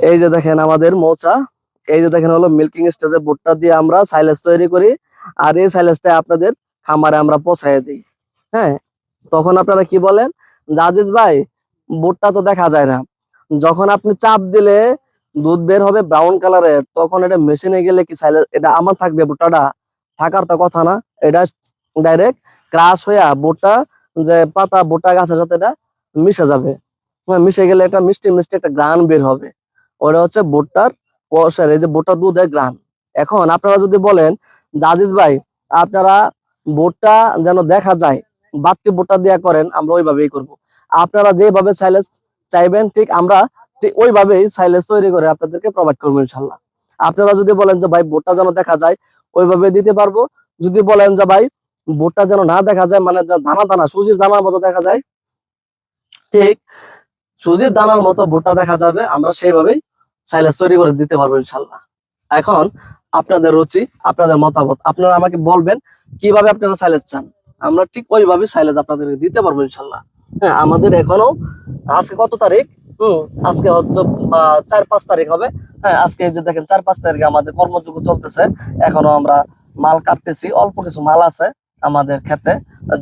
এই যে দেখেন আমাদের মৌচা, এই যে দেখেন হলো মিল্কিং স্টেজে ভুট্টা দিয়ে আমরা সাইলেজ তৈরি করি, আর এই সাইলেজটা আপনাদের খামারে আমরা পৌঁছায় দিই। হ্যাঁ, তখন আপনারা কি বলেন, আজিজ ভাই ভুট্টা তো দেখা যায় না, যখন আপনি চাপ দিলে দুধ বের হবে ব্রাউন কালারের, তখন এটা মেশিনে গেলে কি সাইলেজ এটা আমার থাকবে? ভুট্টাটা থাকার তো কথা না, এটা ডাইরেক্ট ক্রাশ হইয়া ভুট্টা যে পাতা ভুট্টা গাছের সাথে এটা মিশে যাবে। মিশে গেলে একটা মিষ্টি মিষ্টি একটা গ্রান বের হবে, ওটা হচ্ছে ভুট্টার কষের, এই যে ভুট্টা দুধের গ্রান। এখন আপনারা যদি বলেন যে আজিজ ভাই আপনারা ভুট্টা যেন দেখা যায় বাড়তি ভুট্টা দেয়া করেন, আমরা ওইভাবেই করব। আপনারা যেভাবে সাইলেজ চাইবেন ঠিক আমরা ঠিক ওইভাবেই সাইলেজ তৈরি করে আপনাদেরকে প্রোভাইড করবো ইনশাল্লাহ। আপনারা যদি বলেন যে ভাই ভুট্টা যেন দেখা যায়, ওইভাবে দিতে পারবো। যদি বলেন যে ভাই ভুট্টা যেন না দেখা যায়, মানে দানা দানা সুজির দানার মতো দেখা যায়, ঠিক সুজির দানার মতো ভুট্টা দেখা যাবে, আমরা সেইভাবেই সাইলেজ তৈরি করে দিতে পারবো ইনশাল্লাহ। এখন আপনাদের রুচি, আপনাদের মতামত, আপনারা আমাকে বলবেন কিভাবে আপনারা সাইলেজ চান, আমরা ঠিক ওইভাবে সাইলেজ আপনাদেরকে দিতে পারবো ইনশাল্লাহ। হ্যাঁ, আমাদের এখনো আজকে কত তারিখ? আজকে হচ্ছে 4-5 তারিখ হবে। হ্যাঁ, আজকে এই যে দেখেন 4-5 তারিখে আমাদের কর্মযোগ্য চলতেছে। এখনো আমরা মাল কাটতেছি, অল্প কিছু মাল আছে আমাদের ক্ষেতে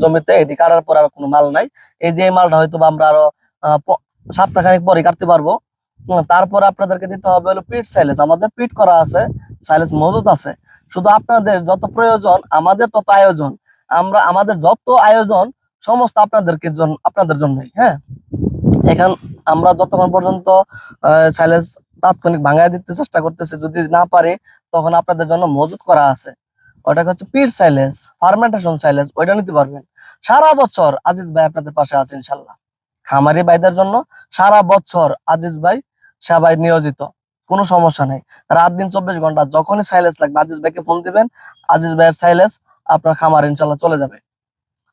জমিতে, এটি কাটার পর আর কোনো মাল নাই। এই যে এই মালটা হয়তো আমরা আরো সপ্তাহখানেক পরে কাটতে পারবো। তারপর আপনাদেরকে দিতে হবে হলো পিট সাইলেজ, আমাদের পিট করা আছে, সাইলেজ মজুদ আছে। শুধু আপনাদের যত প্রয়োজন আমাদের তত আয়োজন, আমরা আমাদের যত আয়োজন সমস্ত আপনাদের জন্যই। হ্যাঁ, এখন আমরা যতক্ষণ পর্যন্ত সাইলেজ তাৎক্ষণিক ভাঙায় দিতে চেষ্টা করতেছি, যদি না পারে তখন আপনাদের জন্য মজুদ করা আছে, ওটা হচ্ছে পিট সাইলেজ, ফার্মেন্টেশন সাইলেজ, ওইটা নিতে পারবেন। সারা বছর আজিজ ভাই আপনাদের পাশে আছে ইনশাল্লাহ। খামারি ভাইদের জন্য সারা বছর আজিজ ভাই সেবায় নিয়োজিত, কোনো সমস্যা নেই। রাত দিন 24 ঘন্টা যখনই সাইলেজ লাগবে আজিজ ভাইকে ফোন দিবেন, আজিজ ভাইয়ের সাইলেজ আপনার খামার ইনশাল্লাহ চলে যাবে,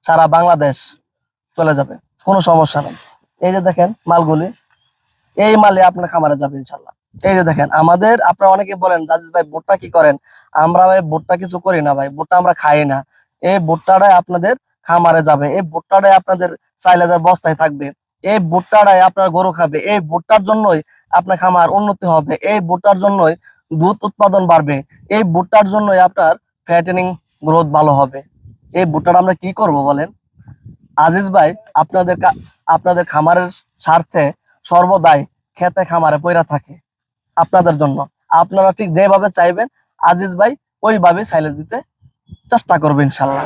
সারা বাংলাদেশ চলে যাবে, কোনো সমস্যা নেই। এই যে দেখেন মালগুলি, এই মালে আপনার খামারে যাবে ইনশাল্লাহ। এই যে দেখেন আমাদের, আপনারা অনেকে বলেন আজিজ ভাই ভুট্টা কি করেন, আমরা ভাই ভুট্টা কিছু করি না ভাই, ভুট্টা আমরা খাই না। এই ভুট্টাটাই আপনাদের খামারে যাবে, এই ভুট্টাটাই আপনাদের সাইলেজের বস্তায় থাকবে, এই ভুট্টাটাই আপনার গরু খাবে, এই ভুট্টার জন্যই আপনার খামার উন্নতি হবে, এই ভুট্টার জন্যই দুধ উৎপাদন বাড়বে, এই ভুট্টার জন্যই আপনার ফ্যাটেনিং গ্রোথ ভালো হবে। এই ভুট্টাটা আমরা কি করব বলেন? আজিজ ভাই আপনাদের খামারের স্বার্থে সর্বদাই খেতে খামারে পইরা থাকে আপনাদের জন্য। আপনারা ঠিক যেভাবে চাইবেন আজিজ ভাই ওইভাবে সাইলেজ দিতে চেষ্টা করবেন ইনশাল্লাহ।